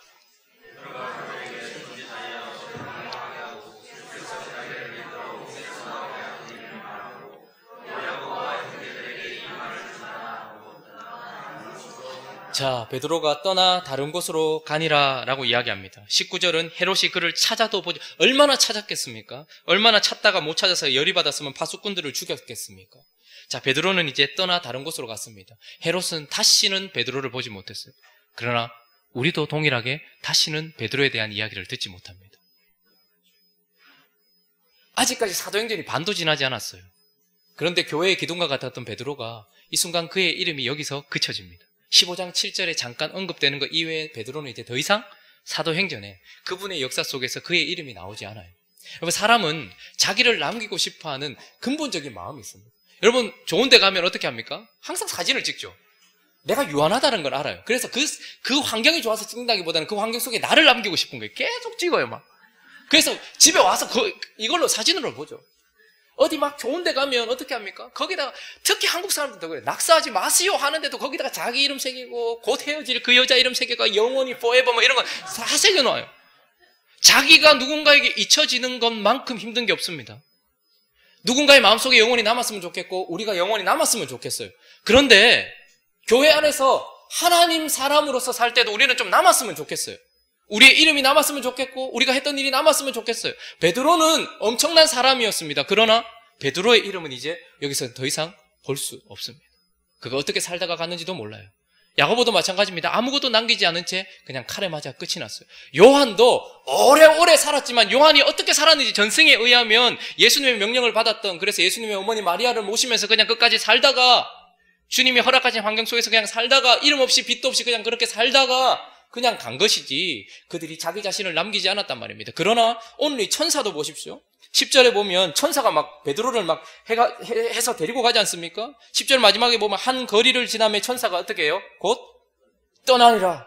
자, 베드로가 떠나 다른 곳으로 가니라 라고 이야기합니다. 19절은 헤롯이 그를 찾아도 보지, 얼마나 찾았겠습니까? 얼마나 찾다가 못 찾아서 열이 받았으면 파수꾼들을 죽였겠습니까? 자, 베드로는 이제 떠나 다른 곳으로 갔습니다. 헤롯은 다시는 베드로를 보지 못했어요. 그러나 우리도 동일하게 다시는 베드로에 대한 이야기를 듣지 못합니다. 아직까지 사도행전이 반도 지나지 않았어요. 그런데 교회의 기둥과 같았던 베드로가 이 순간 그의 이름이 여기서 그쳐집니다. 15장 7절에 잠깐 언급되는 것 이외에 베드로는 이제 더 이상 사도행전에 그분의 역사 속에서 그의 이름이 나오지 않아요. 여러분, 사람은 자기를 남기고 싶어하는 근본적인 마음이 있습니다. 여러분, 좋은 데 가면 어떻게 합니까? 항상 사진을 찍죠. 내가 유한하다는 걸 알아요. 그래서 그 환경이 좋아서 찍는다기보다는 그 환경 속에 나를 남기고 싶은 거예요. 계속 찍어요, 막. 그래서 집에 와서 이걸로 사진으로 보죠. 어디 막 좋은 데 가면 어떻게 합니까? 거기다가 특히 한국 사람들도 그래요. 낙서하지 마시오 하는데도 거기다가 자기 이름 새기고 곧 헤어질 그 여자 이름 새기고 영원히 forever 뭐 이런 거 다 새겨놔요. 자기가 누군가에게 잊혀지는 것만큼 힘든 게 없습니다. 누군가의 마음속에 영원히 남았으면 좋겠고 우리가 영원히 남았으면 좋겠어요. 그런데 교회 안에서 하나님 사람으로서 살 때도 우리는 좀 남았으면 좋겠어요. 우리의 이름이 남았으면 좋겠고 우리가 했던 일이 남았으면 좋겠어요. 베드로는 엄청난 사람이었습니다. 그러나 베드로의 이름은 이제 여기서 더 이상 볼 수 없습니다. 그가 어떻게 살다가 갔는지도 몰라요. 야고보도 마찬가지입니다. 아무것도 남기지 않은 채 그냥 칼에 맞아 끝이 났어요. 요한도 오래오래 살았지만 요한이 어떻게 살았는지 전승에 의하면 예수님의 명령을 받았던, 그래서 예수님의 어머니 마리아를 모시면서 그냥 끝까지 살다가 주님이 허락하신 환경 속에서 그냥 살다가 이름 없이 빚도 없이 그냥 그렇게 살다가 그냥 간 것이지 그들이 자기 자신을 남기지 않았단 말입니다. 그러나 오늘 이 천사도 보십시오. 10절에 보면 천사가 막 베드로를 막 해서 데리고 가지 않습니까? 10절 마지막에 보면 한 거리를 지나며 천사가 어떻게 해요? 곧 떠나니라.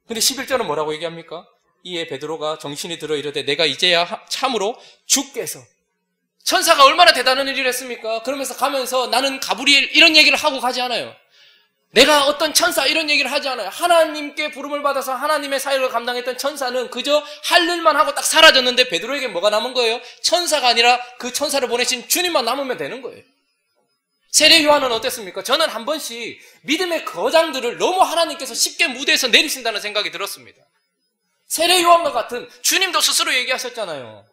근데 11절은 뭐라고 얘기합니까? 이에 베드로가 정신이 들어 이르되 내가 이제야 참으로 주께서. 천사가 얼마나 대단한 일을 했습니까? 그러면서 가면서 나는 가브리엘 이런 얘기를 하고 가지 않아요. 내가 어떤 천사 이런 얘기를 하지 않아요. 하나님께 부름을 받아서 하나님의 사역을 감당했던 천사는 그저 할 일만 하고 딱 사라졌는데 베드로에게 뭐가 남은 거예요? 천사가 아니라 그 천사를 보내신 주님만 남으면 되는 거예요. 세례 요한은 어땠습니까? 저는 한 번씩 믿음의 거장들을 너무 하나님께서 쉽게 무대에서 내리신다는 생각이 들었습니다. 세례 요한과 같은, 주님도 스스로 얘기하셨잖아요.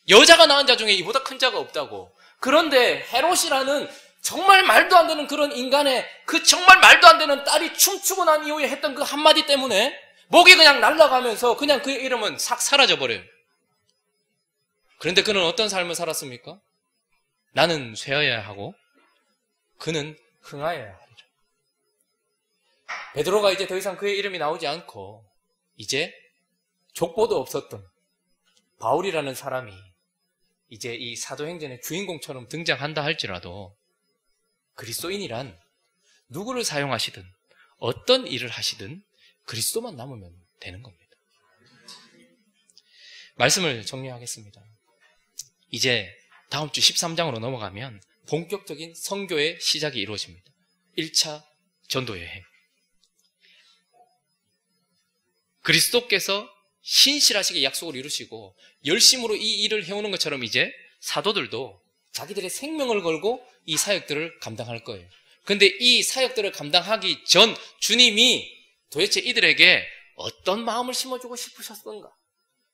여자가 낳은 자 중에 이보다 큰 자가 없다고. 그런데 헤롯이라는 정말 말도 안 되는 그런 인간의 그 정말 말도 안 되는 딸이 춤추고 난 이후에 했던 그 한마디 때문에 목이 그냥 날아가면서 그냥 그의 이름은 싹 사라져버려요. 그런데 그는 어떤 삶을 살았습니까? 나는 쇠어야 하고 그는 흥하여야 하리라. 베드로가 이제 더 이상 그의 이름이 나오지 않고 이제 족보도 없었던 바울이라는 사람이 이제 이 사도행전의 주인공처럼 등장한다 할지라도 그리스도인이란 누구를 사용하시든 어떤 일을 하시든 그리스도만 남으면 되는 겁니다. 말씀을 정리하겠습니다. 이제 다음 주 13장으로 넘어가면 본격적인 선교의 시작이 이루어집니다. 1차 전도여행. 그리스도께서 신실하시게 약속을 이루시고 열심으로 이 일을 해오는 것처럼 이제 사도들도 자기들의 생명을 걸고 이 사역들을 감당할 거예요. 그런데 이 사역들을 감당하기 전 주님이 도대체 이들에게 어떤 마음을 심어주고 싶으셨던가?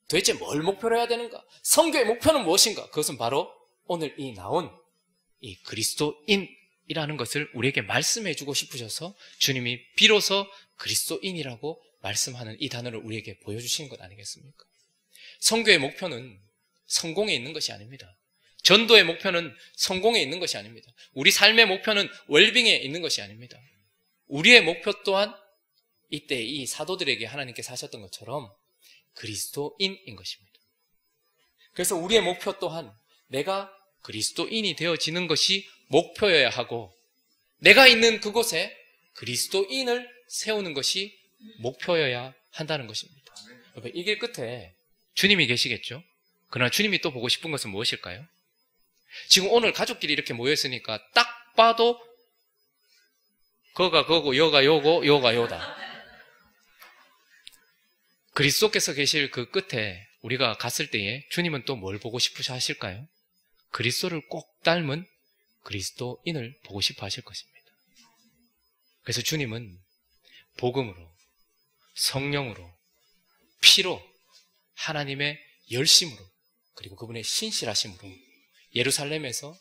도대체 뭘 목표로 해야 되는가? 선교의 목표는 무엇인가? 그것은 바로 오늘 이 나온 이 그리스도인이라는 것을 우리에게 말씀해주고 싶으셔서 주님이 비로소 그리스도인이라고 말씀하는 이 단어를 우리에게 보여주신 것 아니겠습니까? 선교의 목표는 성공에 있는 것이 아닙니다. 전도의 목표는 성공에 있는 것이 아닙니다. 우리 삶의 목표는 웰빙에 있는 것이 아닙니다. 우리의 목표 또한 이때 이 사도들에게 하나님께서 하셨던 것처럼 그리스도인인 것입니다. 그래서 우리의 목표 또한 내가 그리스도인이 되어지는 것이 목표여야 하고 내가 있는 그곳에 그리스도인을 세우는 것이 목표여야 한다는 것입니다. 이 길 끝에 주님이 계시겠죠? 그러나 주님이 또 보고 싶은 것은 무엇일까요? 지금 오늘 가족끼리 이렇게 모였으니까 딱 봐도 거가 거고 여가 요고 요가 요다. 그리스도께서 계실 그 끝에 우리가 갔을 때에 주님은 또 뭘 보고 싶으셔 하실까요? 그리스도를 꼭 닮은 그리스도인을 보고 싶어 하실 것입니다. 그래서 주님은 복음으로, 성령으로, 피로, 하나님의 열심으로, 그리고 그분의 신실하심으로 예루살렘에서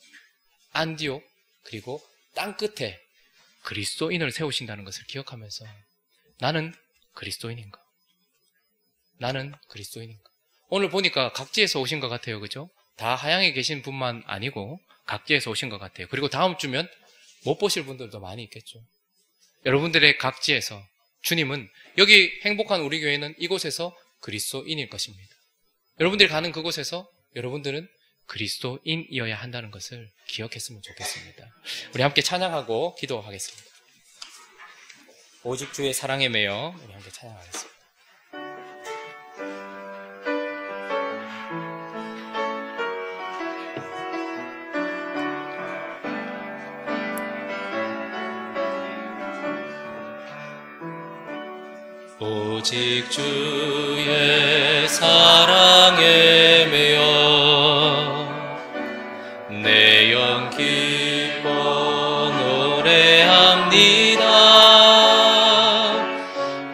안디옥, 그리고 땅끝에 그리스도인을 세우신다는 것을 기억하면서 나는 그리스도인인가? 나는 그리스도인인가? 오늘 보니까 각지에서 오신 것 같아요. 그죠? 다 하양에 계신 분만 아니고 각지에서 오신 것 같아요. 그리고 다음 주면 못 보실 분들도 많이 있겠죠. 여러분들의 각지에서 주님은 여기 행복한 우리 교회는 이곳에서 그리스도인일 것입니다. 여러분들이 가는 그곳에서 여러분들은 그리스도인이어야 한다는 것을 기억했으면 좋겠습니다. 우리 함께 찬양하고 기도하겠습니다. 오직 주의 사랑에 매여 우리 함께 찬양하겠습니다. 오직 주의 사랑에 매여 내 영 기뻐 노래합니다.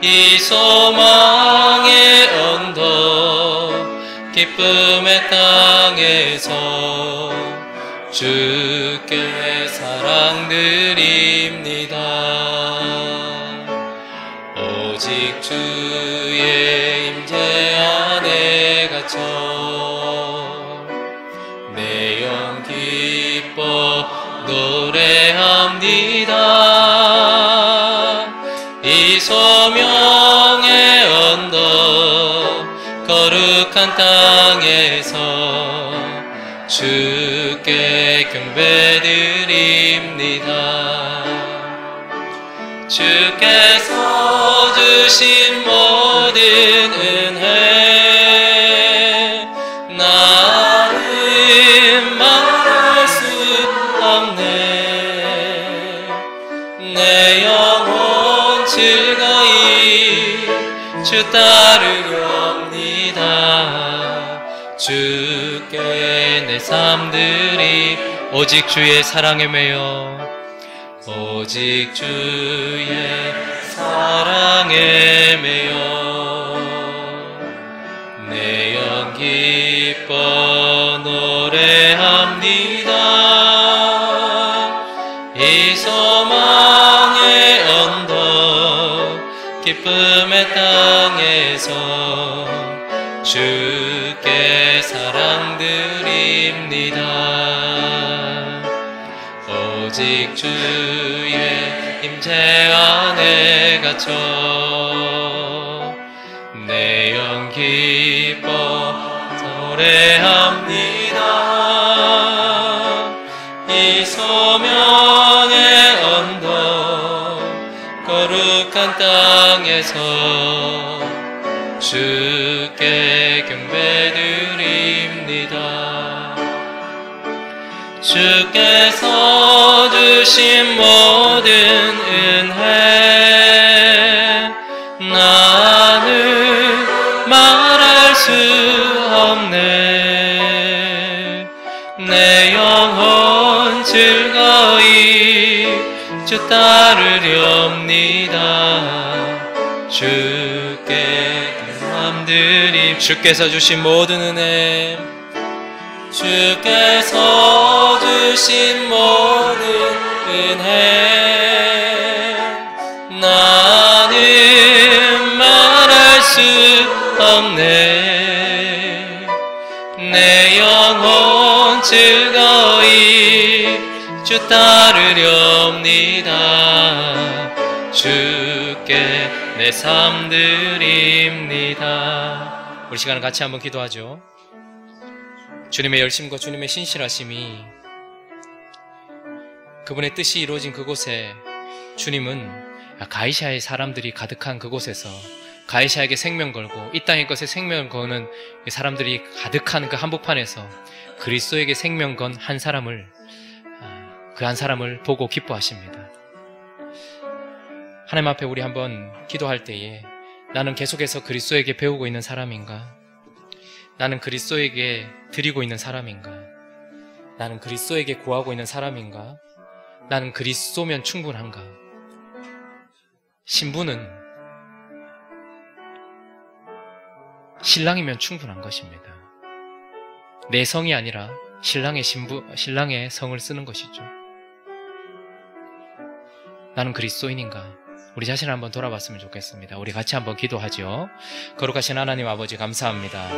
이 소망의 언덕 기쁨의 땅에서 주께 사랑드립니다. 오직 주의 임재 안에 갇혀 내 영 기뻐 노래합니다. 이 소명의 언덕 거룩한 땅에서 주께 경배드립니다. 주께서 주신 모든 은혜 나는 말할 수 없네. 내 영혼 즐거이 주 따르렵니다. 주께 내 삶들이 오직 주의 사랑에 매여 오직 주의 사랑에 매여 내 영 기뻐 노래합니다. 이 소망의 언덕 기쁨의 땅에서 주께 사랑드립니다. 오직 주의 임재 안에 갇혀 내 내 영 기뻐 노래합니다. 이 소명의 언덕 거룩한 땅에서 주께 경배드립니다. 주께서 주신 모든 은혜 나는 말할 수 없네. 내 영혼 즐거이 주 따르렵니다. 주께 감드림. 주께서 주신 모든 은혜, 주께서 주신 모든 은혜 나는 말할 수 없네. 내 영혼 즐거이 주 따르렵니다. 주께 내 삶 드립니다. 우리 시간을 같이 한번 기도하죠. 주님의 열심과 주님의 신실하심이, 그분의 뜻이 이루어진 그곳에 주님은 가이사의 사람들이 가득한 그곳에서 가이사에게 생명 걸고 이 땅의 것에 생명을 거는 사람들이 가득한 그 한복판에서 그리스도에게 생명 건 한 사람을, 그 한 사람을 보고 기뻐하십니다. 하나님 앞에 우리 한번 기도할 때에 나는 계속해서 그리스도에게 배우고 있는 사람인가? 나는 그리스도에게 드리고 있는 사람인가? 나는 그리스도에게 구하고 있는 사람인가? 나는 그리스도면 충분한가? 신부는 신랑이면 충분한 것입니다. 내 성이 아니라 신랑의 성을 쓰는 것이죠. 나는 그리스도인인가? 우리 자신을 한번 돌아봤으면 좋겠습니다. 우리 같이 한번 기도하죠. 거룩하신 하나님 아버지 감사합니다.